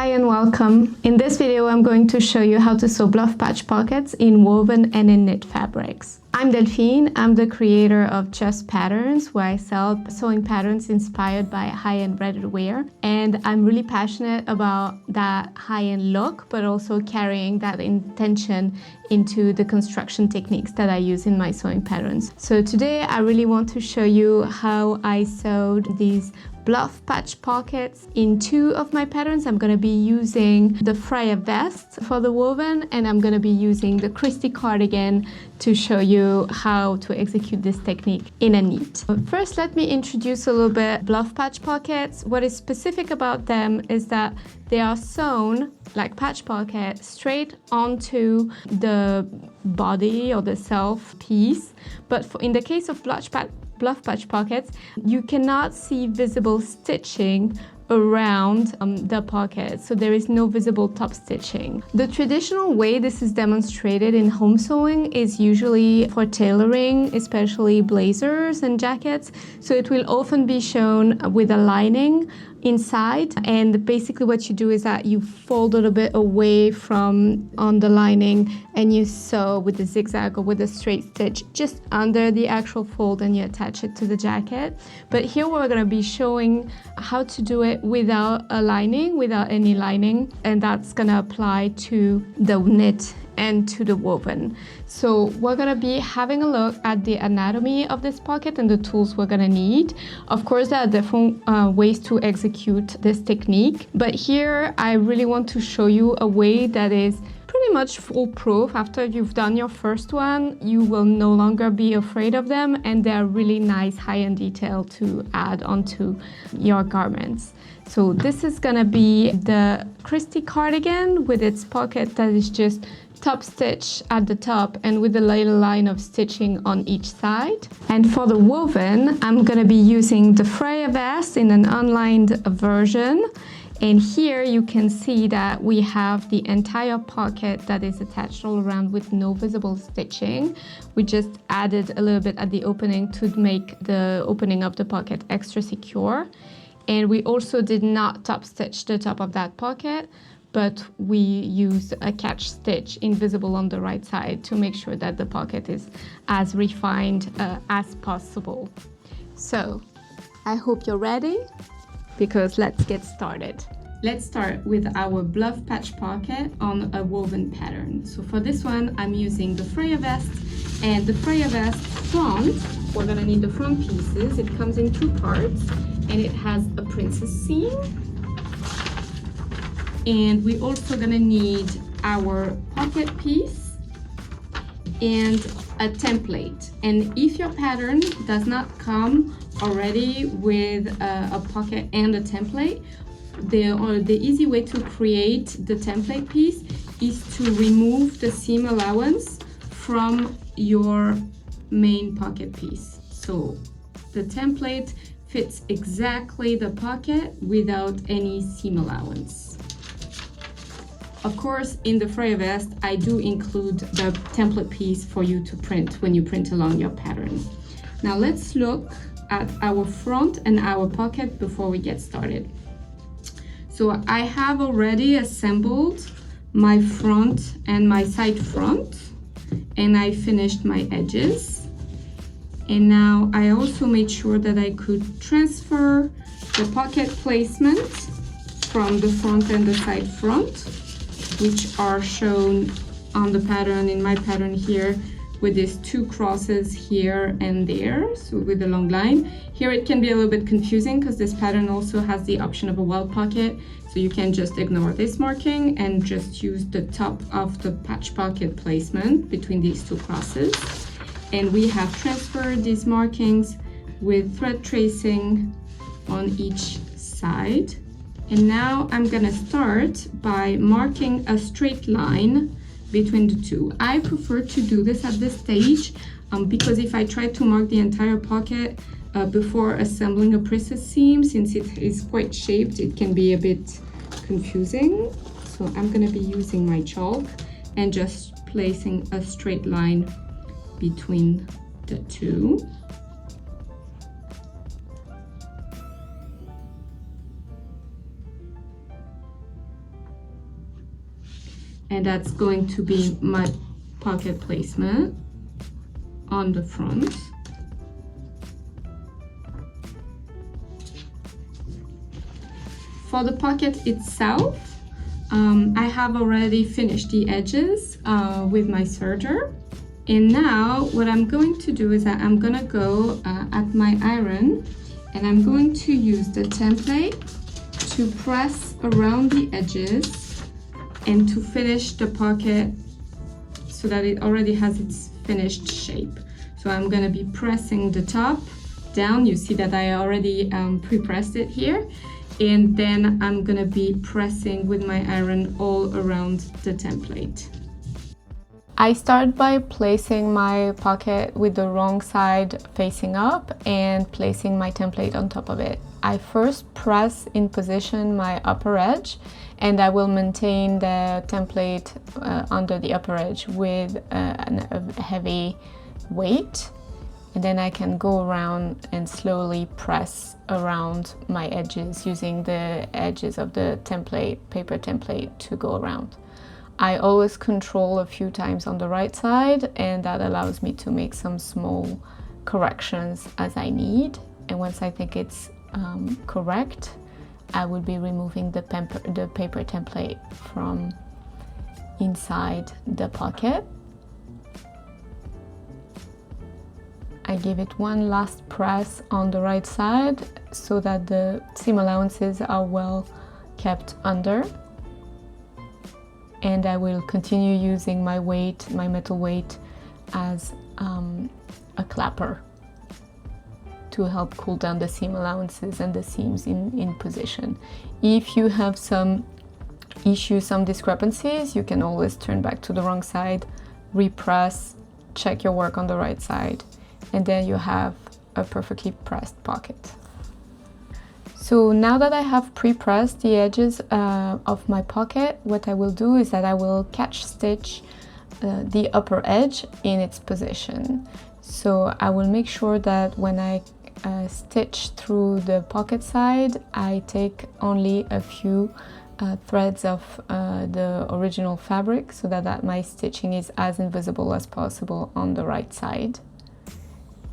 Hi and welcome. In this video, I'm going to show you how to sew bluff patch pockets in woven and in knit fabrics. I'm Delphine. I'm the creator of Just Patterns, where I sell sewing patterns inspired by high-end ready-to-wear. And I'm really passionate about that high-end look, but also carrying that intention into the construction techniques that I use in my sewing patterns. So today, I really want to show you how I sewed these bluff patch pockets in two of my patterns. I'm going to be using the Freja vest for the woven, and I'm going to be using the Christy cardigan to show you how to execute this technique in a knit. First, let me introduce a little bit bluff patch pockets. What is specific about them is that they are sewn like patch pocket straight onto the body or the self piece. But in the case of bluff patch pockets, you cannot see visible stitching around the pocket, so there is no visible top stitching. The traditional way this is demonstrated in home sewing is usually for tailoring, especially blazers and jackets, so it will often be shown with a lining inside, and basically what you do is that you fold it a bit away from on the lining and you sew with the zigzag or with a straight stitch just under the actual fold, and you attach it to the jacket. But here we're going to be showing how to do it without a lining, without any lining, and that's going to apply to the knit and to the woven. So we're going to be having a look at the anatomy of this pocket and the tools we're going to need. Of course, there are different ways to execute this technique, but here I really want to show you a way that is pretty much foolproof. After you've done your first one, you will no longer be afraid of them, and they're really nice high-end detail to add onto your garments. So this is going to be the Christy cardigan with its pocket that is just top stitch at the top and with a little line of stitching on each side. And for the woven, I'm going to be using the Freja vest in an unlined version. And here you can see that we have the entire pocket that is attached all around with no visible stitching. We just added a little bit at the opening to make the opening of the pocket extra secure. And we also did not top stitch the top of that pocket, but we used a catch stitch invisible on the right side to make sure that the pocket is as refined as possible. So I hope you're ready, because let's get started. Let's start with our bluff patch pocket on a woven pattern. So for this one, I'm using the Freja vest, and the Freja vest front, we're gonna need the front pieces. It comes in two parts, and it has a princess seam. And we're also gonna need our pocket piece and a template. And if your pattern does not come already with a pocket and a template, the easy way to create the template piece is to remove the seam allowance from your main pocket piece. So the template fits exactly the pocket without any seam allowance. Of course, in the Freja vest, I do include the template piece for you to print when you print along your pattern. Now let's look at our front and our pocket before we get started. So I have already assembled my front and my side front, and I finished my edges. And now I also made sure that I could transfer the pocket placement from the front and the side front, which are shown on the pattern, in my pattern here, with these two crosses here and there, so with a long line. Here it can be a little bit confusing because this pattern also has the option of a welt pocket, so you can just ignore this marking and just use the top of the patch pocket placement between these two crosses. And we have transferred these markings with thread tracing on each side. And now I'm gonna start by marking a straight line between the two. I prefer to do this at this stage because if I try to mark the entire pocket before assembling a princess seam, since it is quite shaped, it can be a bit confusing. So I'm gonna be using my chalk and just placing a straight line between the two. and that's going to be my pocket placement on the front. For the pocket itself, I have already finished the edges with my serger. And now what I'm going to do is that I'm gonna go at my iron, and I'm going to use the template to press around the edges and to finish the pocket so that it already has its finished shape. So I'm gonna be pressing the top down. You see that I already pre-pressed it here. And then I'm gonna be pressing with my iron all around the template. I start by placing my pocket with the wrong side facing up and placing my template on top of it. I first press in position my upper edge, and I will maintain the template under the upper edge with a heavy weight. And then I can go around and slowly press around my edges using the edges of the template, paper template, to go around. I always control a few times on the right side, and that allows me to make some small corrections as I need. And once I think it's correct, I will be removing the paper template from inside the pocket. I give it one last press on the right side so that the seam allowances are well kept under. And I will continue using my weight, my metal weight, as a clapper to help cool down the seam allowances and the seams in position. If you have some issues, some discrepancies, you can always turn back to the wrong side, repress, check your work on the right side, and then you have a perfectly pressed pocket. So now that I have pre-pressed the edges of my pocket, what I will do is that I will catch stitch the upper edge in its position. So I will make sure that when I stitch through the pocket side, I take only a few threads of the original fabric so that my stitching is as invisible as possible on the right side,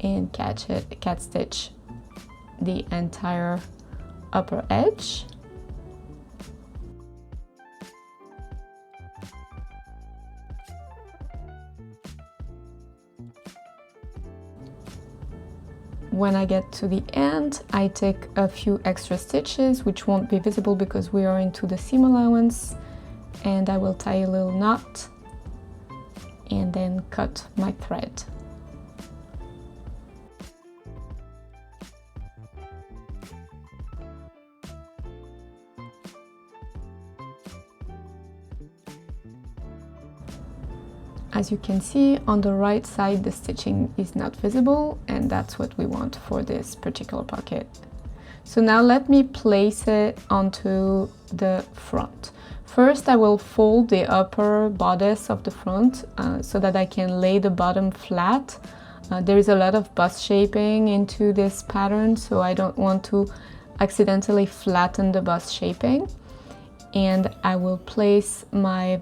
and cat stitch the entire upper edge. When I get to the end, I take a few extra stitches which won't be visible because we are into the seam allowance, and I will tie a little knot and then cut my thread. As you can see, on the right side the stitching is not visible, and that's what we want for this particular pocket. So now let me place it onto the front. First I will fold the upper bodice of the front so that I can lay the bottom flat. There is a lot of bust shaping into this pattern, so I don't want to accidentally flatten the bust shaping. And I will place my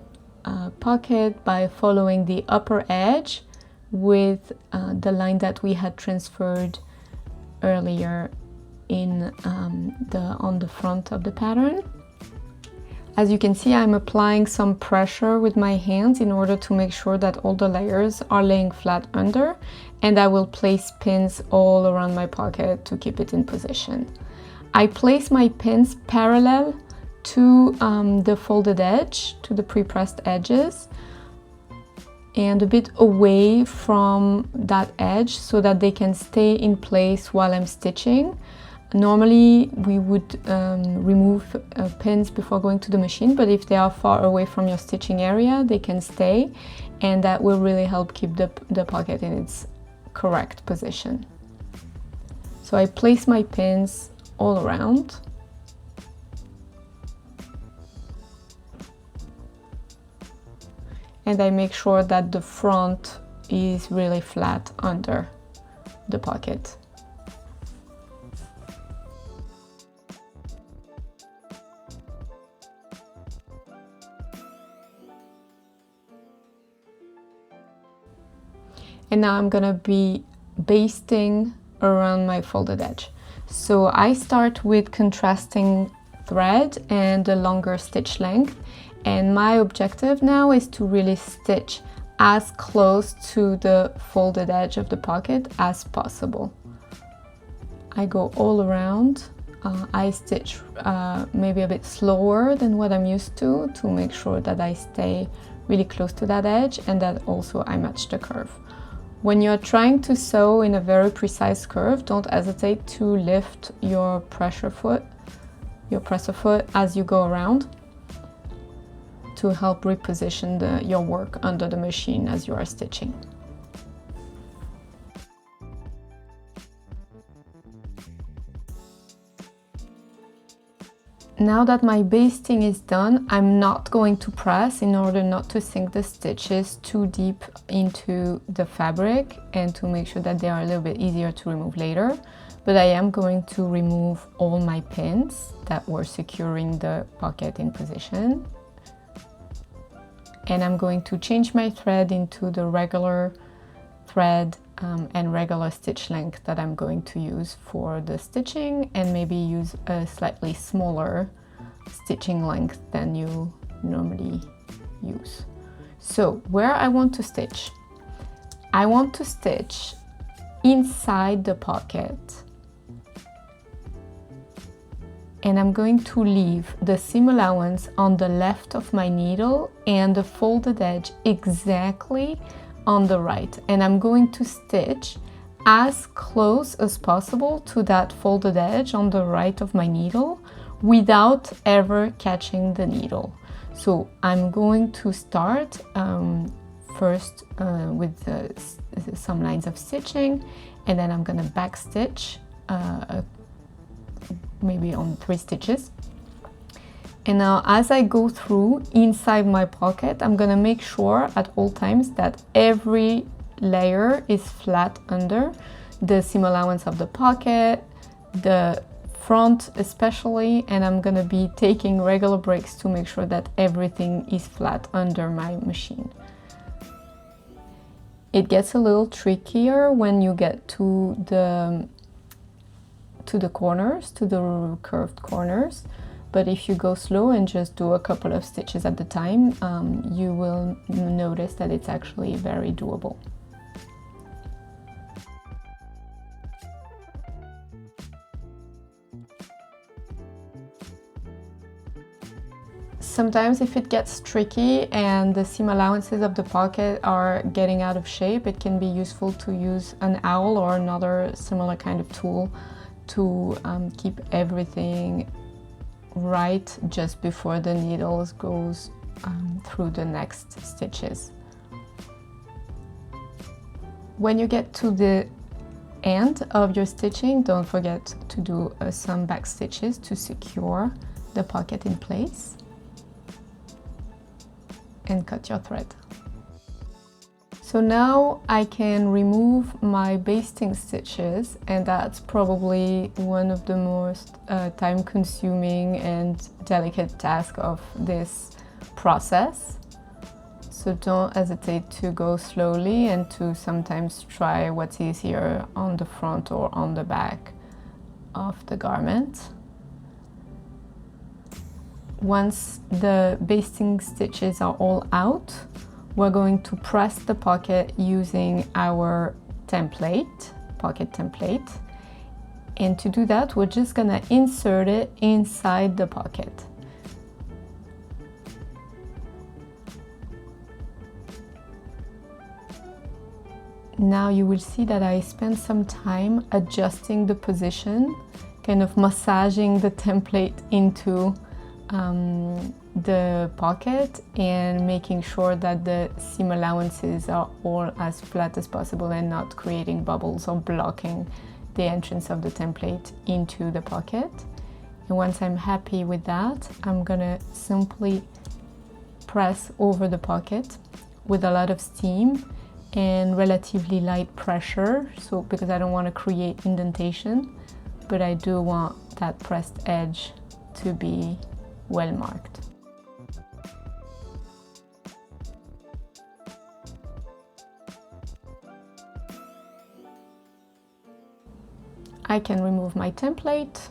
pocket by following the upper edge with the line that we had transferred earlier in on the front of the pattern. As you can see, I'm applying some pressure with my hands in order to make sure that all the layers are laying flat under, and I will place pins all around my pocket to keep it in position. I place my pins parallel to the folded edge, to the pre-pressed edges, and a bit away from that edge so that they can stay in place while I'm stitching. Normally we would remove pins before going to the machine, but if they are far away from your stitching area, they can stay, and that will really help keep the pocket in its correct position. So I place my pins all around. And I make sure that the front is really flat under the pocket. And now I'm gonna be basting around my folded edge. So I start with contrasting thread and a longer stitch length, and my objective now is to really stitch as close to the folded edge of the pocket as possible. I go all around. I stitch maybe a bit slower than what I'm used to make sure that I stay really close to that edge and that also I match the curve. When you're trying to sew in a very precise curve, don't hesitate to lift your presser foot as you go around to help reposition your work under the machine as you are stitching. Now that my basting is done, I'm not going to press in order not to sink the stitches too deep into the fabric and to make sure that they are a little bit easier to remove later. But I am going to remove all my pins that were securing the pocket in position. And I'm going to change my thread into the regular thread and regular stitch length that I'm going to use for the stitching, and maybe use a slightly smaller stitching length than you normally use. So where I want to stitch inside the pocket, and I'm going to leave the seam allowance on the left of my needle and the folded edge exactly on the right, and I'm going to stitch as close as possible to that folded edge on the right of my needle without ever catching the needle. So I'm going to start first with some lines of stitching, and then I'm going to back stitch maybe on 3 stitches. And now as I go through inside my pocket, I'm gonna make sure at all times that every layer is flat under the seam allowance of the pocket, the front especially, and I'm gonna be taking regular breaks to make sure that everything is flat under my machine. It gets a little trickier when you get to the corners, to the curved corners. But if you go slow and just do a couple of stitches at a time, you will notice that it's actually very doable. Sometimes if it gets tricky and the seam allowances of the pocket are getting out of shape, it can be useful to use an awl or another similar kind of tool to keep everything right just before the needles goes through the next stitches. When you get to the end of your stitching, don't forget to do some back stitches to secure the pocket in place and cut your thread. So now I can remove my basting stitches, and that's probably one of the most time-consuming and delicate tasks of this process. So don't hesitate to go slowly and to sometimes try what's easier on the front or on the back of the garment. Once the basting stitches are all out, we're going to press the pocket using our template, pocket template. And to do that, we're just gonna insert it inside the pocket. Now you will see that I spent some time adjusting the position, kind of massaging the template into the pocket and making sure that the seam allowances are all as flat as possible and not creating bubbles or blocking the entrance of the template into the pocket. And once I'm happy with that, I'm gonna simply press over the pocket with a lot of steam and relatively light pressure, so because I don't want to create indentation, but I do want that pressed edge to be well marked. I can remove my template.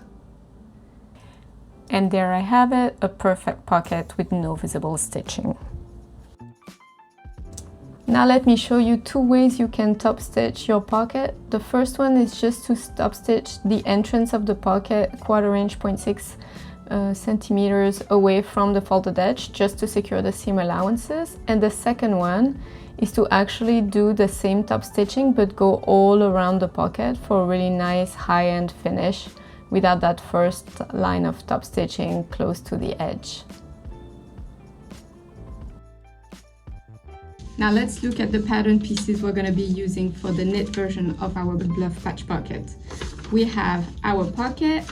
And there I have it, a perfect pocket with no visible stitching. Now let me show you two ways you can top stitch your pocket. The first one is just to top stitch the entrance of the pocket 1/4 inch, 0.6 centimeters away from the folded edge, just to secure the seam allowances. And the second one is to actually do the same top stitching but go all around the pocket for a really nice high-end finish without that first line of top stitching close to the edge. Now let's look at the pattern pieces we're going to be using for the knit version of our Bluff Patch Pocket. We have our pocket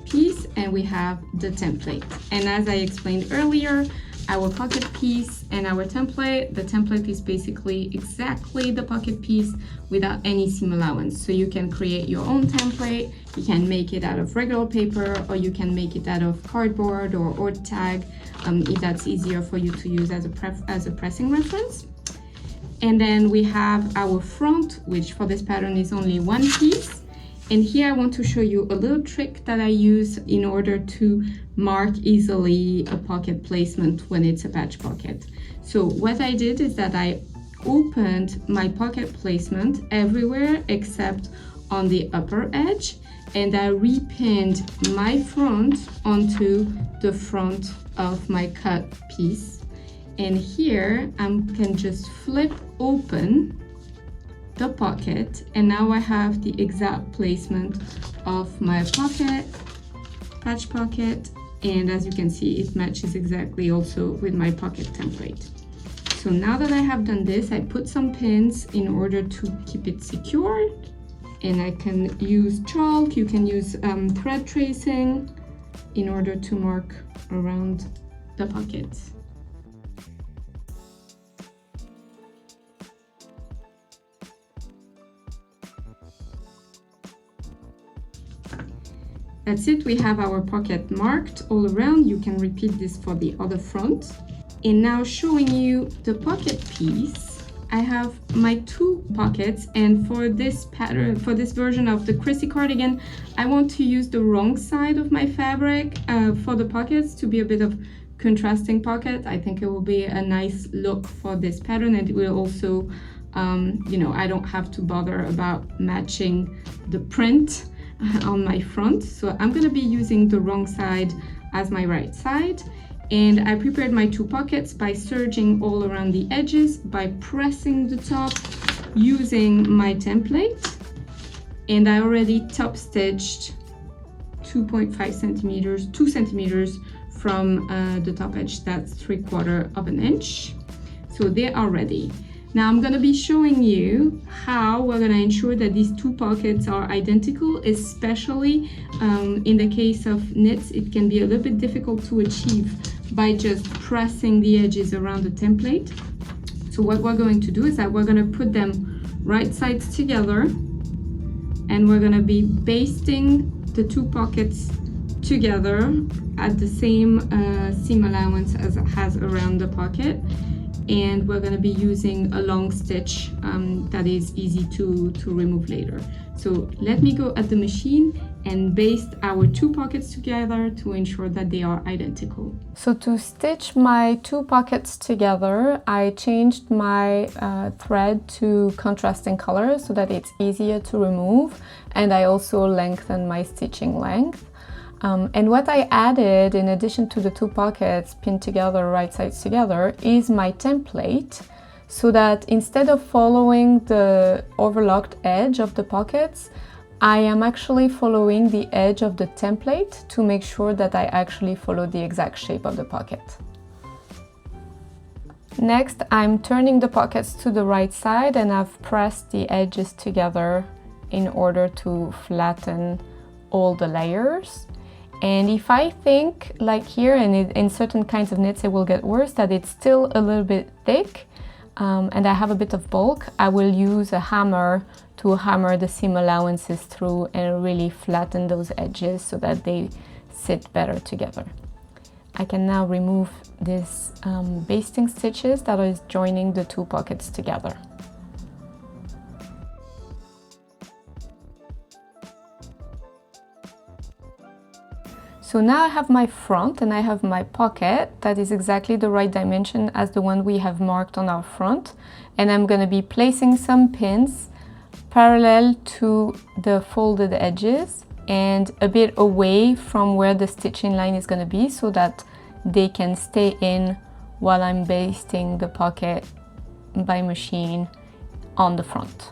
piece and we have the template. And as I explained earlier, our pocket piece and our template, the template is basically exactly the pocket piece without any seam allowance. So you can create your own template, you can make it out of regular paper, or you can make it out of cardboard or tag, if that's easier for you to use as a pressing reference. And then we have our front, which for this pattern is only one piece. And here I want to show you a little trick that I use in order to mark easily a pocket placement when it's a patch pocket. So what I did is that I opened my pocket placement everywhere except on the upper edge, and I repinned my front onto the front of my cut piece. And here I can just flip open the pocket, and now I have the exact placement of my pocket, patch pocket, and as you can see, it matches exactly also with my pocket template. So now that I have done this, I put some pins in order to keep it secured, and I can use chalk, you can use thread tracing in order to mark around the pocket. That's it, we have our pocket marked all around. You can repeat this for the other front. And now showing you the pocket piece, I have my two pockets, and for this pattern, for this version of the Christy cardigan, I want to use the wrong side of my fabric for the pockets to be a bit of contrasting pocket. I think it will be a nice look for this pattern, and it will also, you know, I don't have to bother about matching the print on my front. So I'm going to be using the wrong side as my right side, and I prepared my two pockets by serging all around the edges, by pressing the top using my template, and I already top stitched 2.5 centimeters, 2 centimeters from the top edge. That's 3/4 of an inch. So they are ready. Now I'm going to be showing you how we're going to ensure that these two pockets are identical, especially in the case of knits. It can be a little bit difficult to achieve by just pressing the edges around the template. So what we're going to do is that we're going to put them right sides together, and we're going to be basting the two pockets together at the same seam allowance as it has around the pocket. And we're going to be using a long stitch that is easy to remove later. So let me go at the machine and baste our two pockets together to ensure that they are identical. So to stitch my two pockets together, I changed my thread to contrasting colors so that it's easier to remove, and I also lengthened my stitching length. And what I added, in addition to the two pockets pinned together, right sides together, is my template, so that instead of following the overlocked edge of the pockets, I am actually following the edge of the template to make sure that I actually follow the exact shape of the pocket. Next, I'm turning the pockets to the right side, and I've pressed the edges together in order to flatten all the layers. And if I think, like here, and in certain kinds of knits it will get worse, that it's still a little bit thick and I have a bit of bulk, I will use a hammer to hammer the seam allowances through and really flatten those edges so that they sit better together. I can now remove these basting stitches that is joining the two pockets together. So now I have my front and I have my pocket that is exactly the right dimension as the one we have marked on our front. And I'm going to be placing some pins parallel to the folded edges and a bit away from where the stitching line is going to be so that they can stay in while I'm basting the pocket by machine on the front.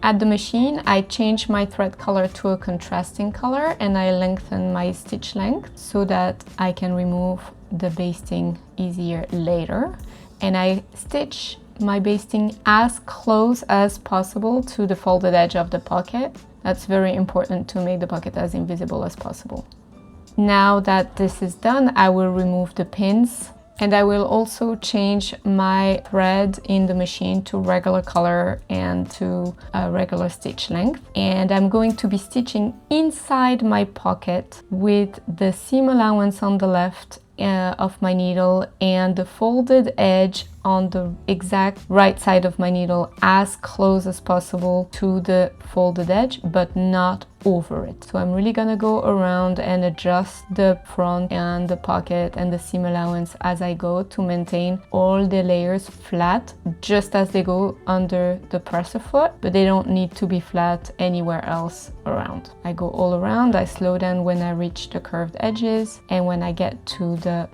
At the machine, I change my thread color to a contrasting color and I lengthen my stitch length so that I can remove the basting easier later. And I stitch my basting as close as possible to the folded edge of the pocket. That's very important to make the pocket as invisible as possible. Now that this is done, I will remove the pins. And I will also change my thread in the machine to regular color and to a regular stitch length. And I'm going to be stitching inside my pocket with the seam allowance on the left of my needle and the folded edge on the exact right side of my needle as close as possible to the folded edge, but not over it. So I'm really gonna go around and adjust the front and the pocket and the seam allowance as I go to maintain all the layers flat, just as they go under the presser foot, but they don't need to be flat anywhere else around. I go all around, I slow down when I reach the curved edges, and when I get to the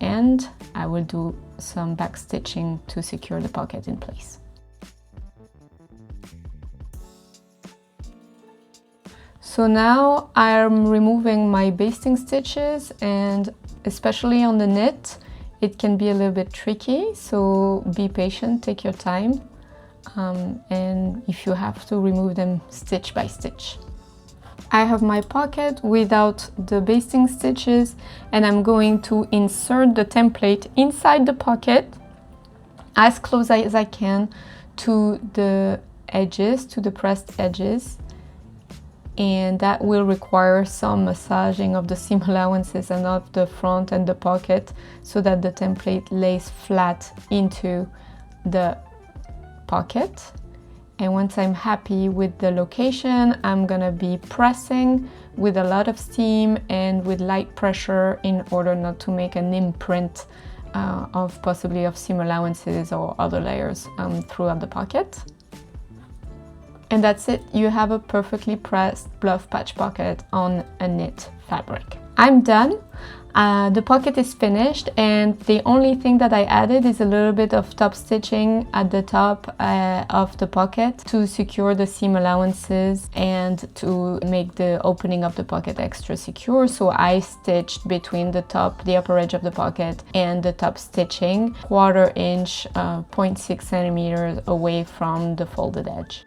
end, I will do some back stitching to secure the pocket in place. So now I'm removing my basting stitches, and especially on the knit, it can be a little bit tricky, so be patient, take your time, and if you have to, remove them stitch by stitch. I have my pocket without the basting stitches, and I'm going to insert the template inside the pocket as close as I can to the edges, to the pressed edges. And that will require some massaging of the seam allowances and of the front and the pocket so that the template lays flat into the pocket. And once I'm happy with the location, I'm gonna be pressing with a lot of steam and with light pressure in order not to make an imprint of possibly of seam allowances or other layers throughout the pocket. And that's it, you have a perfectly pressed Bluff Patch Pocket on a knit fabric. I'm done. The pocket is finished, and the only thing that I added is a little bit of top stitching at the top of the pocket to secure the seam allowances and to make the opening of the pocket extra secure. So I stitched between the upper edge of the pocket and the top stitching, 1/4 inch, 0.6 centimeters away from the folded edge.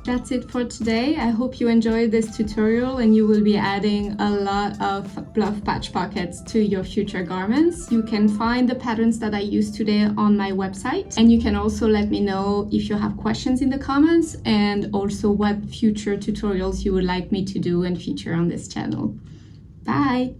That's it for today. I hope you enjoyed this tutorial and you will be adding a lot of Bluff Patch Pockets to your future garments. You can find the patterns that I used today on my website, and you can also let me know if you have questions in the comments and also what future tutorials you would like me to do and feature on this channel. Bye!